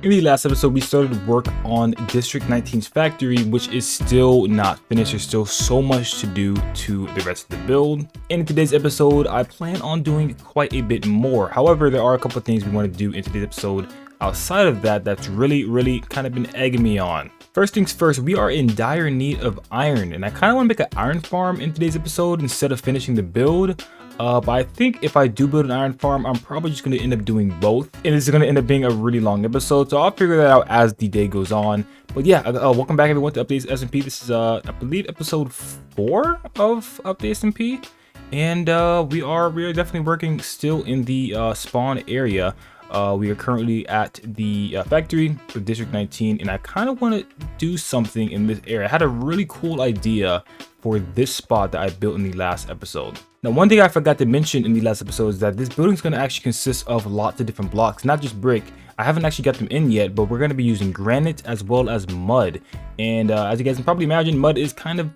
In the last episode, we started work on District 19's factory, which is still not finished. There's still so much to do to the rest of the build. And in today's episode, I plan on doing quite a bit more. However, there are a couple of things we want to do in today's episode outside of that that's really kind of been egging me on. First things first, we are in dire need of iron, and I kind of want to make an iron farm in today's episode instead of finishing the build. But I think if I do build an iron farm, I'm probably just going to end up doing both. And it's going to end up being a really long episode, so I'll figure that out as the day goes on. But yeah, welcome back everyone to Updates SMP. This is, I believe, episode 4 of Update SMP. And we are definitely working still in the spawn area. We are currently at the factory for District 19, and I kind of want to do something in this area. I had a really cool idea for this spot that I built in the last episode. Now, one thing I forgot to mention in the last episode is that this building is going to actually consist of lots of different blocks, not just brick. I haven't actually got them in yet, but we're going to be using granite as well as mud. And as you guys can probably imagine, mud is kind of,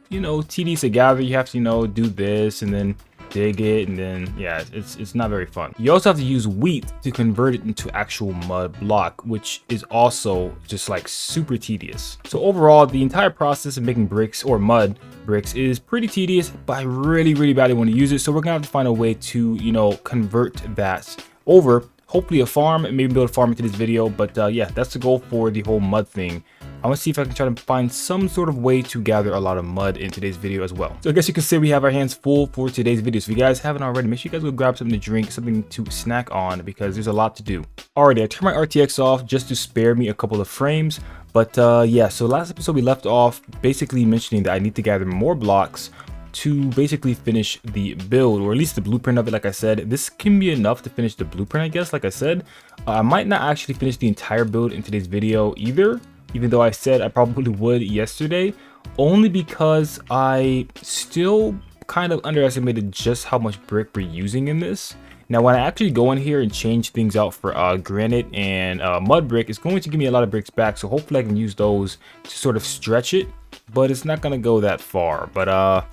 tedious to gather. You have to, do this and then dig it, and then yeah, it's not very fun. You also have to use wheat to convert it into actual mud block, which is also just like super tedious. So overall, the entire process of making bricks or mud bricks is pretty tedious, but I really badly want to use it. So we're gonna have to find a way to convert that over. Hopefully a farm, maybe build a farm into this video, but yeah, that's the goal for the whole mud thing. I want to see if I can try to find some sort of way to gather a lot of mud in today's video as well. So I guess you can say we have our hands full for today's video. So if you guys haven't already, make sure you guys go grab something to drink, something to snack on, because there's a lot to do. Alrighty, I turned my RTX off just to spare me a couple of frames. But yeah, so last episode we left off basically mentioning that I need to gather more blocks to basically finish the build, or at least the blueprint of it. Like I said, this can be enough to finish the blueprint, I guess. Like I said, I might not actually finish the entire build in today's video either, even though I said I probably would yesterday, only because I still kind of underestimated just how much brick we're using in this. Now, when I actually go in here and change things out for granite and mud brick, it's going to give me a lot of bricks back. So hopefully I can use those to sort of stretch it, but it's not going to go that far. But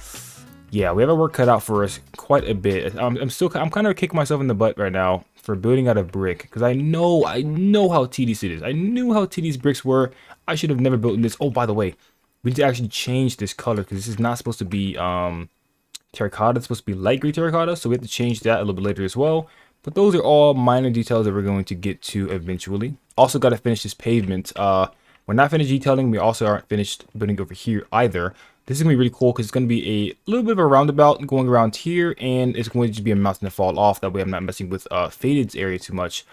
yeah, we have our work cut out for us quite a bit. I'm kind of kicking myself in the butt right now for building out of brick, because I know how tedious it is. I knew how tedious bricks were. I should have never built this. Oh, by the way, we need to actually change this color, because this is not supposed to be terracotta. It's supposed to be light gray terracotta, so we have to change that a little bit later as well. But those are all minor details that we're going to get to eventually. Also got to finish this pavement. We're not finished detailing. We also aren't finished building over here either. This is going to be really cool because it's going to be a little bit of a roundabout going around here, and it's going to just be a mountain to fall off. That way I'm not messing with Faded's area too much,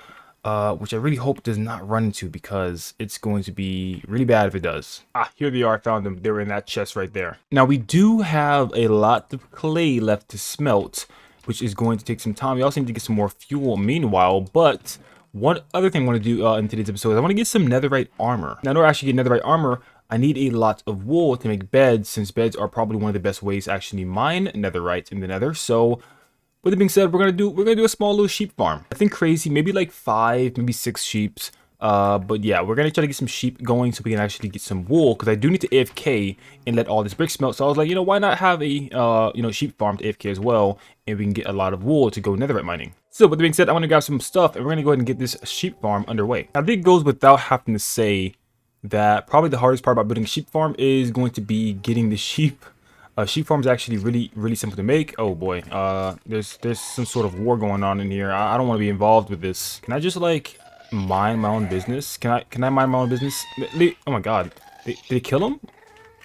which I really hope does not run into, because it's going to be really bad if it does. Ah, here they are. I found them. They were in that chest right there. Now, we do have a lot of clay left to smelt, which is going to take some time. We also need to get some more fuel meanwhile, but one other thing I want to do in today's episode is I want to get some netherite armor. Now, in order to actually get netherite armor, I need a lot of wool to make beds, since beds are probably one of the best ways to actually mine netherite in the nether. So with that being said, we're gonna do a small little sheep farm. Nothing crazy, maybe like 5, maybe 6 sheep. But yeah, we're gonna try to get some sheep going so we can actually get some wool, because I do need to AFK and let all this brick smelt. So I was like, why not have a sheep farm to AFK as well, and we can get a lot of wool to go netherite mining. So with that being said, I want to grab some stuff, and we're gonna go ahead and get this sheep farm underway. I think it goes without having to say that probably the hardest part about building a sheep farm is going to be getting the sheep. Sheep farm is actually really simple to make. Oh boy, there's some sort of war going on in here. I don't want to be involved with this. Can I just like mind my own business? Can I mind my own business? Oh my god, did they kill him?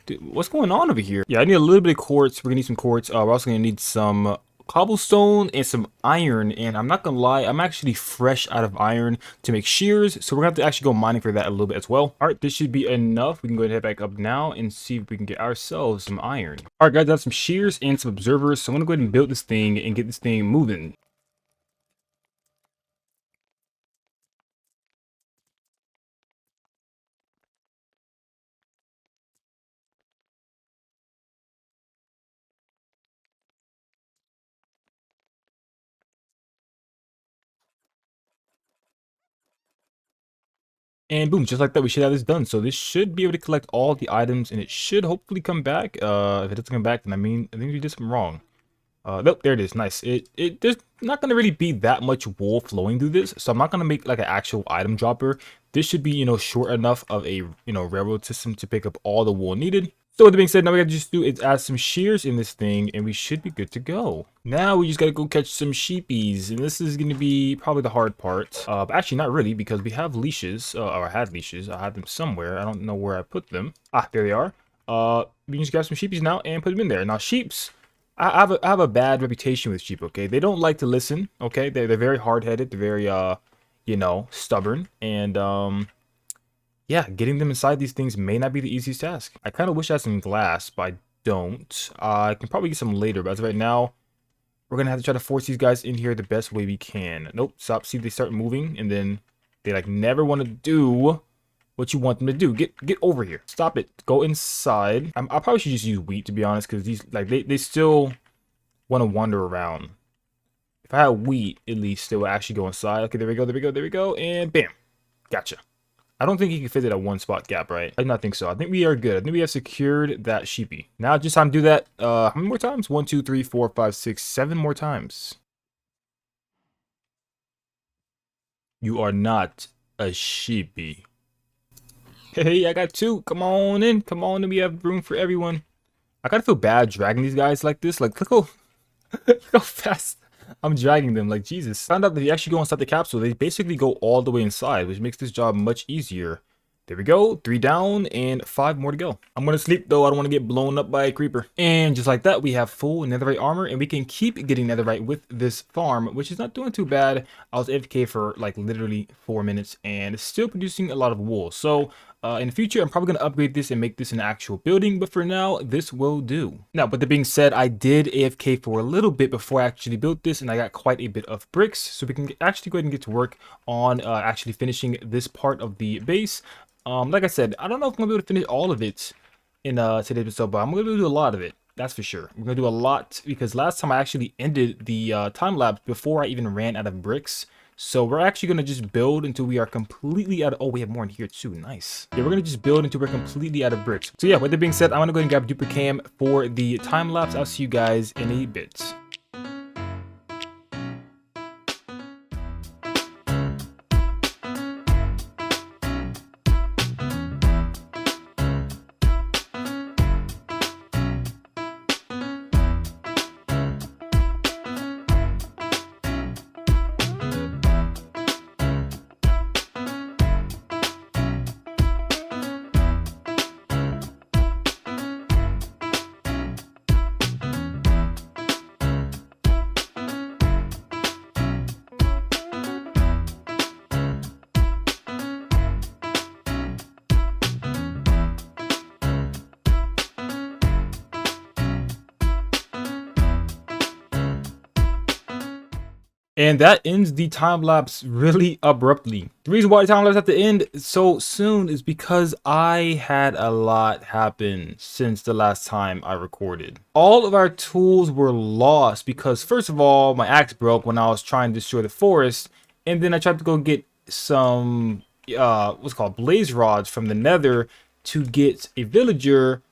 Dude, what's going on over here? Yeah, I need a little bit of quartz. We're gonna need some quartz. We're also gonna need some cobblestone and some iron, and I'm not gonna lie, I'm actually fresh out of iron to make shears, so we're gonna have to actually go mining for that a little bit as well. All right, this should be enough. We can go ahead and head back up now and see if we can get ourselves some iron. All right guys, I have some shears and some observers, so I'm gonna go ahead and build this thing and get this thing moving. And boom, just like that, we should have this done. So this should be able to collect all the items, and it should hopefully come back. If it doesn't come back, then I think we did something wrong. Nope, there it is. Nice. There's not gonna really be that much wool flowing through this, so I'm not gonna make like an actual item dropper. This should be, short enough of a, railroad system to pick up all the wool needed. So with that being said, now we gotta just do is add some shears in this thing, and we should be good to go. Now we just gotta go catch some sheepies, and this is gonna be probably the hard part. But actually not really, because we have leashes, or I had leashes. I had them somewhere. I don't know where I put them. Ah, there they are. We can just grab some sheepies now and put them in there. Now sheeps, I have a bad reputation with sheep, okay? They don't like to listen, okay? They're very hard-headed. They're very, stubborn. And, yeah, getting them inside these things may not be the easiest task. I kind of wish I had some glass, but I don't. I can probably get some later, but as of right now, we're going to have to try to force these guys in here the best way we can. Nope, stop. See, they start moving, and then they, like, never want to do what you want them to do. Get over here. Stop it. Go inside. I probably should just use wheat, to be honest, because these, like, they still want to wander around. If I had wheat, at least, they would actually go inside. Okay, there we go, there we go, there we go, and bam. Gotcha. I don't think he can fit it at one spot gap, right? I do not think so. I think we are good. I think we have secured that sheepy. Now just time to do that. How many more times? 1, 2, 3, 4, 5, 6, 7 more times. You are not a sheepy. Hey, I got 2. Come on in. Come on in. We have room for everyone. I gotta feel bad dragging these guys like this. Like, look how fast I'm dragging them. Like, Jesus. Found out that if you actually go inside the capsule, they basically go all the way inside, which makes this job much easier. There we go. 3 down and 5 more to go. I'm gonna sleep though. I don't want to get blown up by a creeper. And just like that, we have full netherite armor, and we can keep getting netherite with this farm, which is not doing too bad. I was AFK for like literally 4 minutes, and it's still producing a lot of wool. So in the future, I'm probably going to upgrade this and make this an actual building, but for now, this will do. Now, with that being said, I did AFK for a little bit before I actually built this, and I got quite a bit of bricks, so we can actually go ahead and get to work on actually finishing this part of the base. Like I said, I don't know if I'm going to be able to finish all of it in today's episode, but I'm going to do a lot of it. That's for sure. We're going to do a lot, because last time I actually ended the time lapse before I even ran out of bricks. So we're actually going to just build until we are completely out of... Oh, we have more in here too. Nice. Yeah, we're going to just build until we're completely out of bricks. So yeah, with that being said, I'm going to go ahead and grab Duplicam for the time lapse. I'll see you guys in a bit. And that ends the time lapse really abruptly. The reason why the time lapse at the end so soon is because I had a lot happen since the last time I recorded. All of our tools were lost because, first of all, my axe broke when I was trying to destroy the forest, and then I tried to go get some what's called blaze rods from the nether to get a villager,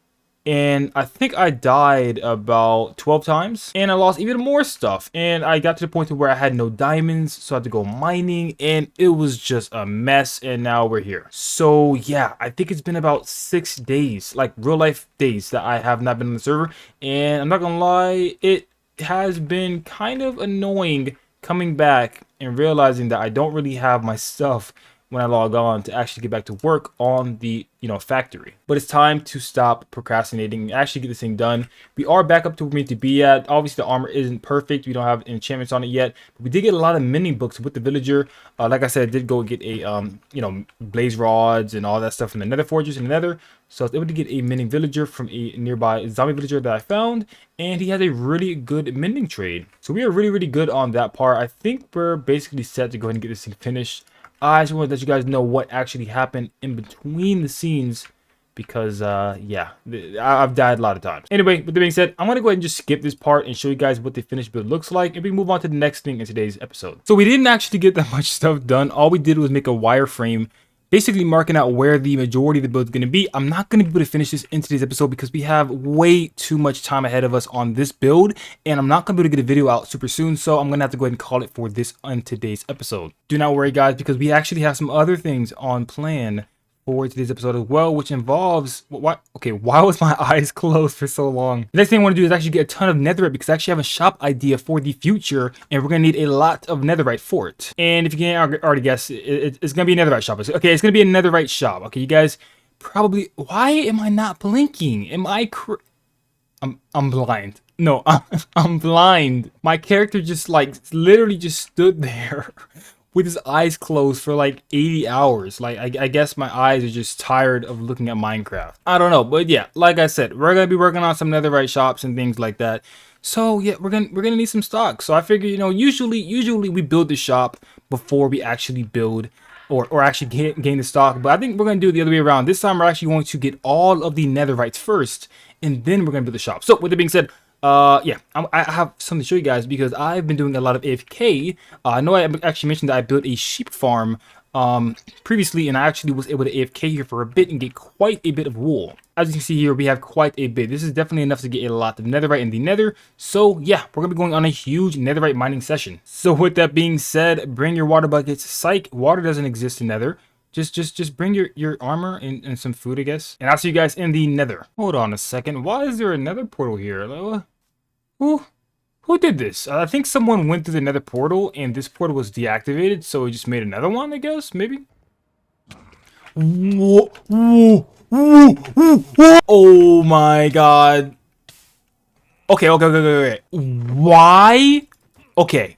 and I think I died about 12 times, and I lost even more stuff, and I got to the point where I had no diamonds, so I had to go mining, and it was just a mess. And now we're here. So yeah, I think it's been about 6 days, like real life days, that I have not been on the server, and I'm not gonna lie, it has been kind of annoying coming back and realizing that I don't really have my stuff when I log on to actually get back to work on the factory. But it's time to stop procrastinating and actually get this thing done. We are back up to where we need to be at. Obviously the armor isn't perfect, we don't have enchantments on it yet, but we did get a lot of mini books with the villager. Like I said, I did go get a blaze rods and all that stuff from the nether forges in the nether, so I was able to get a mending villager from a nearby zombie villager that I found, and he has a really good mending trade. So we are really good on that part. I think we're basically set to go ahead and get this thing finished. I just wanted to let you guys know what actually happened in between the scenes, because yeah, I've died a lot of times. Anyway, with that being said, I'm gonna go ahead and just skip this part and show you guys what the finished build looks like, and we can move on to the next thing in today's episode. So we didn't actually get that much stuff done. All we did was make a wireframe basically marking out where the majority of the build is going to be. I'm not going to be able to finish this in today's episode because we have way too much time ahead of us on this build, and I'm not going to be able to get a video out super soon, so I'm going to have to go ahead and call it for this on today's episode. Do not worry, guys, because we actually have some other things on plan for today's episode as well, which involves why was my eyes closed for so long? The next thing I want to do is actually get a ton of netherite because I actually have a shop idea for the future, and we're gonna need a lot of netherite for it. And if you can already guess, it's gonna be a netherite shop. Okay, it's gonna be a netherite shop. Okay, you guys probably, why am I not blinking? Am I I'm blind. No, I'm blind. My character just like literally just stood there with his eyes closed for like 80 hours. Like, I guess my eyes are just tired of looking at Minecraft. I don't know, but yeah, like I said, we're gonna be working on some netherite shops and things like that. So yeah, we're gonna need some stock. So I figure, you know, usually we build the shop before we actually build or actually gain the stock. But I think we're gonna do it the other way around. This time we're actually going to get all of the netherites first, and then we're gonna build the shop. So with that being said, yeah, I have something to show you guys because I've been doing a lot of AFK. I know I actually mentioned that I built a sheep farm previously, and I actually was able to AFK here for a bit and get quite a bit of wool. As you can see here, we have quite a bit. This is definitely enough to get a lot of netherite in the nether. So yeah, we're gonna be going on a huge netherite mining session. So with that being said, bring your water buckets. Psych, water doesn't exist in nether. Just bring your armor and some food, I guess. And I'll see you guys in the nether. Hold on a second. Why is there a nether portal here? Who did this? I think someone went through the nether portal and this portal was deactivated, so he just made another one, I guess, maybe? Oh my god. Okay. Why? Okay.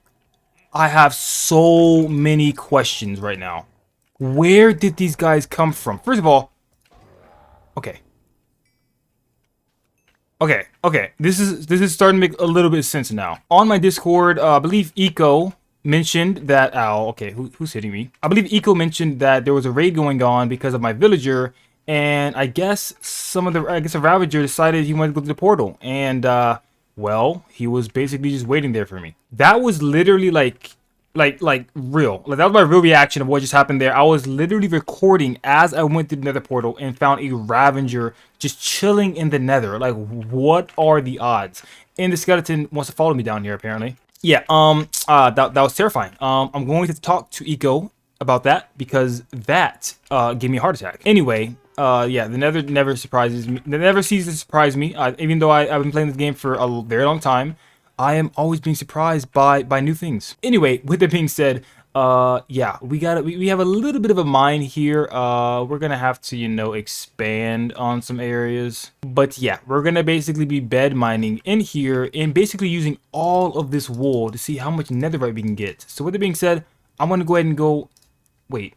I have so many questions right now. Where did these guys come from? First of all, okay. This is starting to make a little bit of sense now. On my Discord, I believe Eco mentioned that. Oh, okay. Who's hitting me? I believe Eco mentioned that there was a raid going on because of my villager, and I guess a Ravager decided he wanted to go to the portal, and well, he was basically just waiting there for me. That was literally like real. Like, that was my real reaction of what just happened there. I was literally recording as I went through the nether portal and found a Ravager just chilling in the nether. Like, what are the odds? And the skeleton wants to follow me down here, apparently. Yeah, that was terrifying. I'm going to talk to Eco about that because that gave me a heart attack. Anyway, yeah, the nether never surprises me. The nether ceases to surprise me. Even though I've been playing this game for a very long time, I am always being surprised by new things. Anyway, with that being said, yeah, we have a little bit of a mine here. We're gonna have to, you know, expand on some areas. But yeah, we're gonna basically be bed mining in here and basically using all of this wool to see how much netherite we can get. So with that being said, I'm gonna go ahead and go. Wait.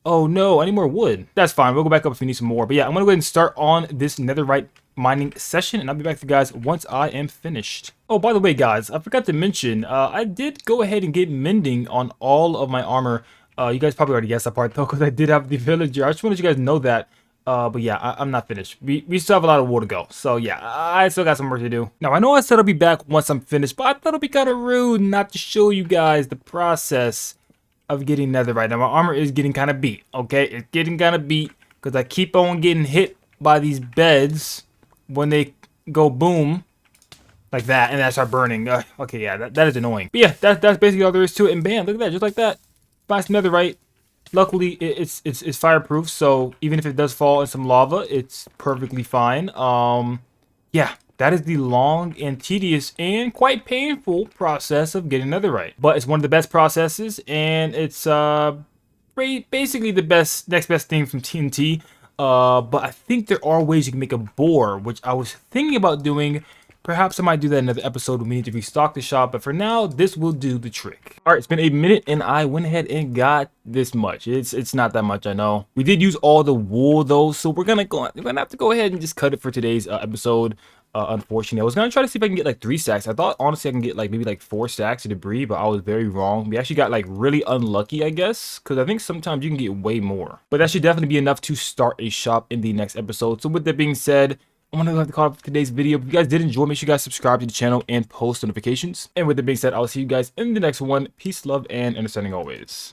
Oh no, I need more wood. That's fine. We'll go back up if we need some more. But yeah, I'm gonna go ahead and start on this netherite mining session, and I'll be back to you guys once I am finished. Oh, by the way, guys, I forgot to mention, I did go ahead and get mending on all of my armor. You guys probably already guessed that part though, because I did have the villager. I just wanted you guys to know that. But yeah, I'm not finished. We still have a lot of wool to go. So yeah, I still got some work to do. Now, I know I said I'll be back once I'm finished, but I thought it'd be kind of rude not to show you guys the process of getting netherite. Now, my armor is getting kind of beat, okay? It's getting kind of beat because I keep on getting hit by these beds when they go boom like that, and that start burning. Okay, yeah, that is annoying. But yeah, that's basically all there is to it. And bam, look at that, just like that. Fast netherite. Luckily, it's fireproof, so even if it does fall in some lava, it's perfectly fine. Yeah, that is the long and tedious and quite painful process of getting netherite. But it's one of the best processes, and it's basically the next best thing from TNT. But I think there are ways you can make a bore, which I was thinking about doing. Perhaps I might do that in another episode when we need to restock the shop, but for now, this will do the trick. All right, it's been a minute, and I went ahead and got this much. It's not that much, I know. We did use all the wool though, so we're gonna have to go ahead and just cut it for today's episode. Unfortunately, I was gonna try to see if I can get like 3 stacks. I thought honestly I can get like maybe like 4 stacks of debris, but I was very wrong. We actually got like really unlucky, I guess, because I think sometimes you can get way more. But that should definitely be enough to start a shop in the next episode. So with that being said, I'm gonna have to call it for today's video. If you guys did enjoy, make sure you guys subscribe to the channel and post notifications. And with that being said, I'll see you guys in the next one. Peace, love, and understanding always.